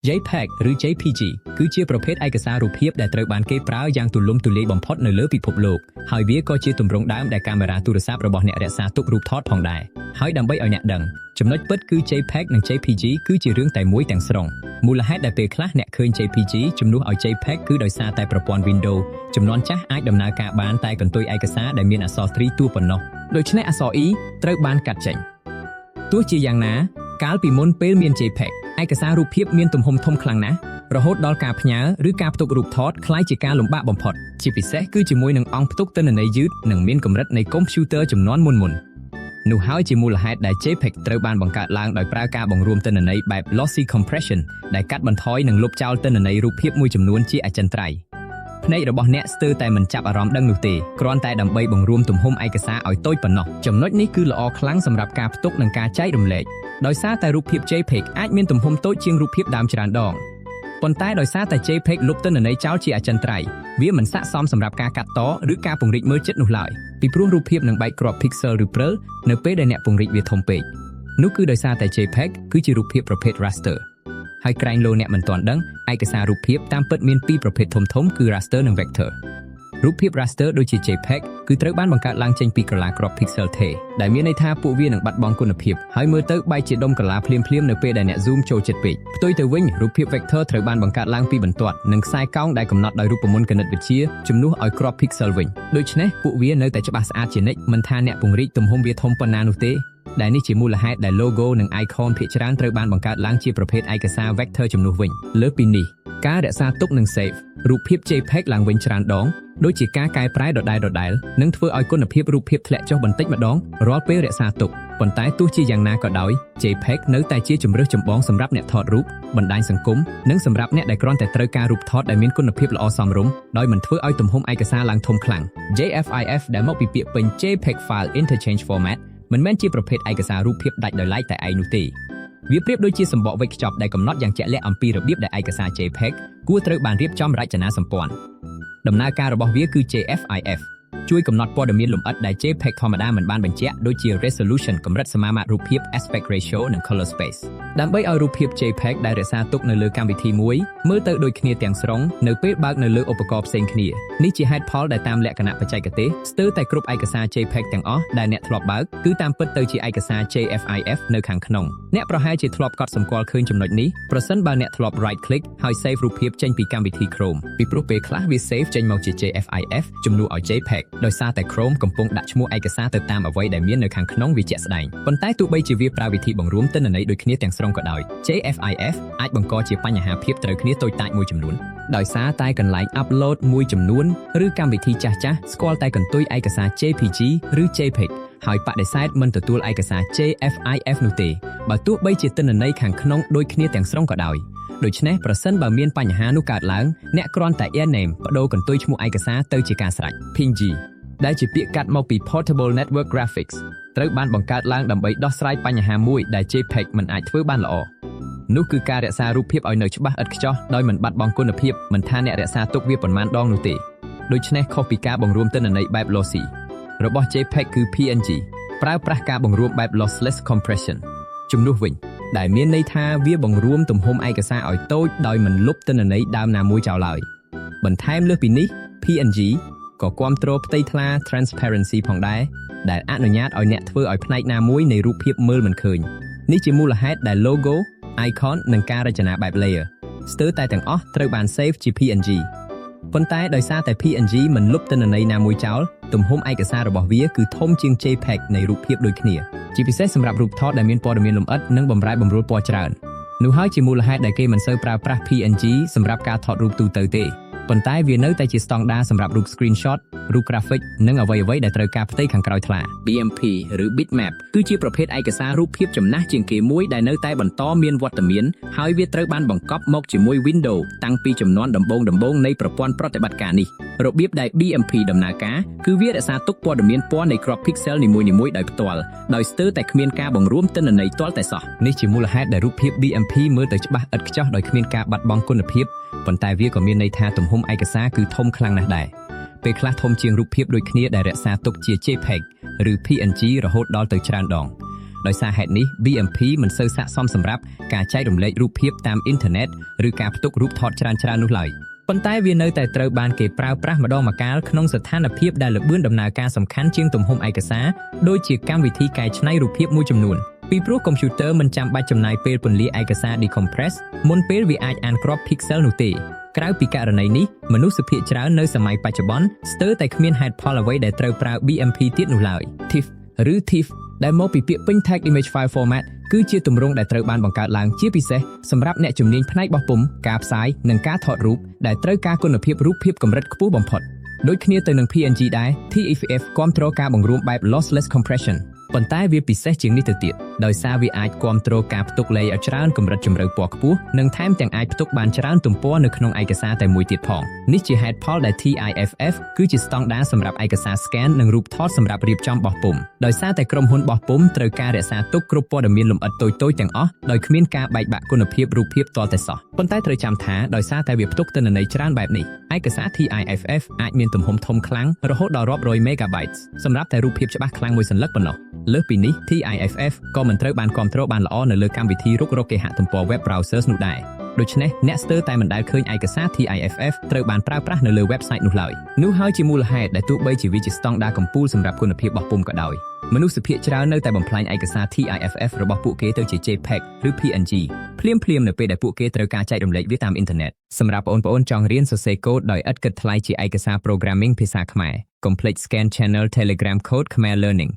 JPEG ឬ JPG គឺជាប្រភេទឯកសាររូបភាពដែលត្រូវបានគេប្រើយ៉ាងទូលំទូលាយបំផុតនៅលើពិភពលោកហើយវាក៏ជាទម្រង់ដើមដែលកាមេរ៉ាទូរស័ព្ទរបស់អ្នករក្សាទុករូបថតផងដែរហើយដើម្បីឲ្យអ្នកដឹងចំណុចពិតគឺ JPEG និង JPG គឺជារឿងតែមួយទាំងស្រុងមូលហេតុដែលពេលខ្លះអ្នកឃើញ JPG ជំនួសឲ្យ JPEG គឺដោយសារតែប្រព័ន្ធ Windows ចំនួនចាស់អាចដំណើរការបានតែកន្ទុយឯកសារដែលមានអក្សរ3តួប៉ុណ្ណោះដូច្នេះអក្សរ E ត្រូវបានកាត់ចេញទោះជាយ៉ាងណាកាលពីមុនពេលមាន JPEG ឯកសាររូបភាពមានទំហំធំខ្លាំងណាស់រហូតដល់ការផ្ញើឬការផ្ទុករូបថតคล้ายជាការលំបាកបំផុតជាពិសេសគឺជាមួយនឹងអង្គផ្ទុកទិន្នន័យយឺតនិងមានកម្រិតនៃកុំព្យូទ័រជំនាន់មុននោះហើយជាមូលហេតុដែល JPEG ត្រូវបានបង្កើតឡើងដោយប្រើការបង្រួមទិន្នន័យបែប lossy compression ដែលកាត់បន្ថយនិងលុបចោលទិន្នន័យរូបភាពមួយចំនួនជាអចិន្ត្រៃយ៍ភ្នែករបស់អ្នកស្ទើរតែមិនចាប់អារម្មណ៍ដឹងនោះទេគ្រាន់តែដើម្បីបង្រួមទំហំឯកសារឲ្យតូចប៉ុណ្ណោះចំណុចនេះគឺល្អខ្លាំងសម្រាប់ការផ្ទុកនិងការចែករំលែកដោយសារតែរូបភាព JPEG អាចមានទំហំតូចជាងរូបភាពដើមច្រើនដងប៉ុន្តែដោយសារតែ JPEG លុបទិន្នន័យចោលជាអចិន្ត្រៃយ៍វាមិនស័ក្តិសមសម្រាប់ការកាត់តឬការពង្រីកមើលជិតនោះឡើយពីព្រោះរូបភាពនឹងបែកគ្រាប់ pixel ឬព្រិលនៅពេលដែលអ្នកពង្រីកវាធំពេកនោះគឺដោយសារតែ JPEG គឺជារូបភាពប្រភេទ raster ហើយក្រែងលោអ្នកមិនទាន់ដឹងឯកសាររូបភាពតាមពិតមានពីរប្រភេទធំៗគឺ raster និង vector រូបភាព raster ដូចជា JPEG គឺត្រូវបានបង្កើតឡើងចេញពីក្រឡាគ្រាប់ pixel ថេដែលមានន័យថាពួកវានឹងបាត់បង់គុណភាពហើយមើលទៅបែកជាដុំក្រឡាភ្លាមៗនៅពេលដែលអ្នក zoom ចូលជិតពេកផ្ទុយទៅវិញរូបភាព vector ត្រូវបានបង្កើតឡើងពីបន្ទាត់និងខ្សែកោងដែលកំណត់ដោយរូបមន្តគណិតវិទ្យាជំនួសឲ្យគ្រាប់ pixel វិញដូច្នេះពួកវានៅតែច្បាស់ស្អាតជានិច្ចមិនថាអ្នកពង្រីកទំហំវាធំប៉ុណ្ណានោះទេដែលនេះជាមូលហេតុដែល logo និង icon ភាគច្រើនត្រូវបានបង្កើតឡើងជាប្រភេទឯកសារ vector ជំនួសវិញលើពីនេះការរក្សាទុកនិង save រូបភាព JPEG ឡើងវិញច្រើនដងដូចជាការកែប្រែដដែលនឹងធ្វើឲ្យគុណភាពរូបភាពធ្លាក់ចុះបន្តិចម្ដងរាល់ពេលរក្សាទុកប៉ុន្តែទោះជាយ៉ាងណាក៏ដោយ JPEG នៅតែជាជម្រើសចម្បងសម្រាប់អ្នកថតរូបបណ្ដាញសង្គមនិងសម្រាប់អ្នកដែលគ្រាន់តែត្រូវការរូបថតដែលមានគុណភាពល្អសមរម្យដោយមិនធ្វើឲ្យទំហំឯកសារឡើងធំខ្លាំង JFIF ដែលមកពីពាក្យពេញ JPEG File Interchange Format មិនមែនជាប្រភេទឯកសាររូបភាពដាច់ដោយឡែកតែឯងនោះទេវាប្រៀបដូចជាសម្បកវេចខ្ចប់ដែលកំណត់យ៉ាងជាក់លាក់អំពីរបៀបដែលឯកសារ JPEG គួរត្រូវបានរៀបចំរចនាសម្ព័ន្ធដំណើរការរបស់វាគឺ JFIF ជួយកំណត់ព័ត៌មានលម្អិតដែល JPEG ធម្មតាមិនបានបញ្ជាក់ដូចជា resolution កម្រិតសមាមាត្ររូបភាព aspect ratio និង color space ដើម្បីឲ្យរូបភាព JPEG ដែលរក្សាទុកនៅលើកម្មវិធីមួយមើលទៅដូចគ្នាទាំងស្រុងនៅពេលបើកនៅលើឧបករណ៍ផ្សេងគ្នានេះជាហេតុផលដែលតាមលក្ខណៈបច្ចេកទេសស្ទើរតែគ្រប់ឯកសារ JPEG ទាំងអស់ដែលអ្នកធ្លាប់បើកគឺតាមពិតទៅជាឯកសារ JFIF នៅខាងក្នុងអ្នកប្រហែលជាធ្លាប់កត់សម្គាល់ឃើញចំណុចនេះប្រសិនបើអ្នកធ្លាប់ right click ហើយ save រូបភាពចេញពីកម្មវិធី Chrome ពីព្រោះពេលខ្លះវា save ចេញមកជា JFIF ជំនួសឲ្យ JPEG ដោយសារតែ Chrome កំពុងដាក់ឈ្មោះឯកសារទៅតាមអ្វីដែលមាននៅខាងក្នុងវាជាក់ស្ដែងប៉ុន្តែទោះបីជាវាប្រើវិធីបង្រួមទិន្នន័យដូចគ្នាទាំងស្រុងក៏ដោយ JFIF អាចបង្កជាបញ្ហាភាពត្រូវគ្នាតូចតាចមួយចំនួនដោយសារតែកន្លែង upload មួយចំនួនឬកម្មវិធីចាស់ៗស្គាល់តែកន្ទុយឯកសារ JPG ឬ JPEG ហើយបដិសេធមិនទទួលឯកសារ JFIF នោះទេបើទោះបីជាទិន្នន័យខាងក្នុងដូចគ្នាទាំងស្រុងក៏ដោយដូច្នេះប្រសិនបើមានបញ្ហានោះកើតឡើងអ្នកគ្រាន់តែ air name បដូរកន្ទុយឈ្មោះឯកសារទៅជាការស្រេច PNG ដែលជាពាក្យកាត់មកពី Portable Network Graphics ត្រូវបានបង្កើតឡើងដើម្បីដោះស្រាយបញ្ហាមួយដែល JPEG មិនអាចធ្វើបានល្អនោះគឺការរក្សារូបភាពឲ្យនៅច្បាស់ឥតខ្ចោះដោយមិនបាត់បង់គុណភាពមិនថាអ្នករក្សាទុកវាប៉ុន្មានដងនោះទេដូច្នេះខុសពីការបង្រួមទិន្នន័យបែប lossy របស់ JPEG គឺ PNG ប្រើប្រាស់ការបង្រួមបែប lossless compression ជំនួសវិញដែលមានន័យថាវាបង្រួមទំហំឯកសារឲ្យតូចដោយមិនលុបទិន្នន័យដើមណាមួយចោលឡើយបន្ថែមលើសពីនេះ PNG ក៏គាំទ្រផ្ទៃថ្លា transparency ផងដែរដែលអនុញ្ញាតឲ្យអ្នកធ្វើឲ្យផ្នែកណាមួយនៃរូបភាពមើលមិនឃើញនេះជាមូលហេតុដែល logo icon និងការរចនាបែប layer ស្ទើរតែទាំងអស់ត្រូវបាន save ជា PNG ប៉ុន្តែដោយសារតែ PNG មិនលុបទិន្នន័យណាមួយចោលទំហំឯកសាររបស់វាគឺធំជាង JPEG នៃរូបភាពដូចគ្នាជាពិសេសសម្រាប់រូបថតដែលមានព័ត៌មានលម្អិតនិងបម្រែបម្រួលពណ៌ច្រើននោះហើយជាមូលហេតុដែលគេមិនសូវប្រើប្រាស់ PNG សម្រាប់ការថតរូបទូទៅទេប៉ុន្តែវានៅតែជាស្តង់ដារសម្រាប់រូប screenshot រូប graphic និងអ្វីៗដែលត្រូវការផ្ទៃខាងក្រោយថ្លា BMP ឬ bitmap គឺជាប្រភេទឯកសាររូបភាពចំណាស់ជាងគេមួយដែលនៅតែបន្តមានវត្តមានហើយវាត្រូវបានបង្កប់មកជាមួយ Windows តាំងពីជំនាន់ដំបូងនៃប្រព័ន្ធប្រតិបត្តិការនេះរបៀបដែល BMP ដំណើរការគឺវារក្សាទុកព័ត៌មានពណ៌នៃគ្រាប់ pixel នីមួយៗដោយផ្ទាល់ដោយស្ទើរតែគ្មានការបង្រួមទិន្នន័យទាល់តែសោះនេះជាមូលហេតុដែលរូបភាព BMP មើលទៅច្បាស់ឥតខ្ចោះដោយគ្មានការបាត់បង់គុណភាពប៉ុន្តែវាក៏មានន័យថាទំហំឯកសារគឺធំខ្លាំងណាស់ដែរពេលខ្លះធំជាងរូបភាពដូចគ្នាដែលរក្សាទុកជា JPEG ឬ PNG រហូតដល់ទៅច្រើនដង ដោយសារហេតុនេះ BMP មិនសូវស័ក្តិសមសម្រាប់ការចែករំលែករូបភាពតាមអ៊ីនធឺណិតឬការផ្ទុករូបថតច្រើននោះឡើយប៉ុន្តែវានៅតែត្រូវបានគេប្រើប្រាស់ម្ដងម្កាលក្នុងស្ថានភាពដែលល្បឿនដំណើរការសំខាន់ជាងទំហំឯកសារដូចជាកម្មវិធីកែច្នៃរូបភាពមួយចំនួនពីព្រោះកុំព្យូទ័រមិនចាំបាច់ចំណាយពេលពន្លាឯកសារ decompress មុនពេលវាអាចអានគ្រាប់ pixel នោះទេក្រៅពីករណីនេះមនុស្សភាគច្រើននៅសម័យបច្ចុប្បន្នស្ទើរតែគ្មានហេតុផលអ្វីដែលត្រូវប្រើ BMP ទៀតនោះឡើយ TIFF ឬ TIFF ដែលមកពីពាក្យពេញ Text Image File Format គឺជាទម្រង់ដែលត្រូវបានបង្កើតឡើងជាពិសេសសម្រាប់អ្នកជំនាញផ្នែកបោះពុម្ពការផ្សាយនិងការថតរូបដែលត្រូវការគុណភាពរូបភាពកម្រិតខ្ពស់បំផុតដូចគ្នាទៅនឹង PNG ដែរ TIFF គាំទ្រការបង្រួមបែប lossless compression ប៉ុន្តែវាពិសេសជាងនេះទៅទៀតដោយសារវាអាចគាំទ្រការផ្ទុក layer ច្រើនកម្រិតជម្រៅពណ៌ខ្ពស់និងថែមទាំងអាចផ្ទុកបានច្រើនទំព័រនៅក្នុងឯកសារតែមួយទៀតផងនេះជាហេតុផលដែល TIFF គឺជាស្តង់ដារសម្រាប់ឯកសារ scan និងរូបថតសម្រាប់រៀបចំបោះពុម្ពដោយសារតែក្រុមហ៊ុនបោះពុម្ពត្រូវការរក្សាទុកគ្រប់ព័ត៌មានលម្អិតតូចៗទាំងអស់ដោយគ្មានការបែកបាក់គុណភាពរូបភាពទាល់តែសោះប៉ុន្តែត្រូវចាំថាដោយសារតែវាផ្ទុកទិន្នន័យច្រើនបែបនេះឯកសារ TIFF អាចមានទំហំធំខ្លាំងរហូតដល់រាប់រយ megabytes សម្រាប់តែរូបភាពច្បាស់ខ្លាំងមួយសន្លឹកប៉ុណ្ណោះលើសពីនេះ TIFF ក៏មិនត្រូវបានគាំទ្របានល្អនៅលើកម្មវិធីរុករកគេហទំព័រ web browsers នោះដែរដូច្នេះអ្នកស្ទើរតែមិនដែលឃើញឯកសារ TIFF ត្រូវបានប្រើប្រាស់នៅលើ website នោះឡើយនោះហើយជាមូលហេតុដែលទោះបីជាវាជាស្តង់ដារកំពូលសម្រាប់គុណភាពបោះពុម្ពក៏ដោយមនុស្សភាគច្រើននៅតែបំផ្លាញឯកសារ TIFF របស់ពួកគេទៅជា JPEG ឬ PNG ភ្លាមនៅពេលដែលពួកគេត្រូវការចែករំលែកវាតាមអ៊ីនធឺណិតសម្រាប់បងប្អូនចង់រៀនសរសេរកូដដោយឥតគិតថ្លៃជាឯកសារ programming ភាសាខ្មែរ កុំភ្លេច Scan Channel Telegram Code Khmer Learning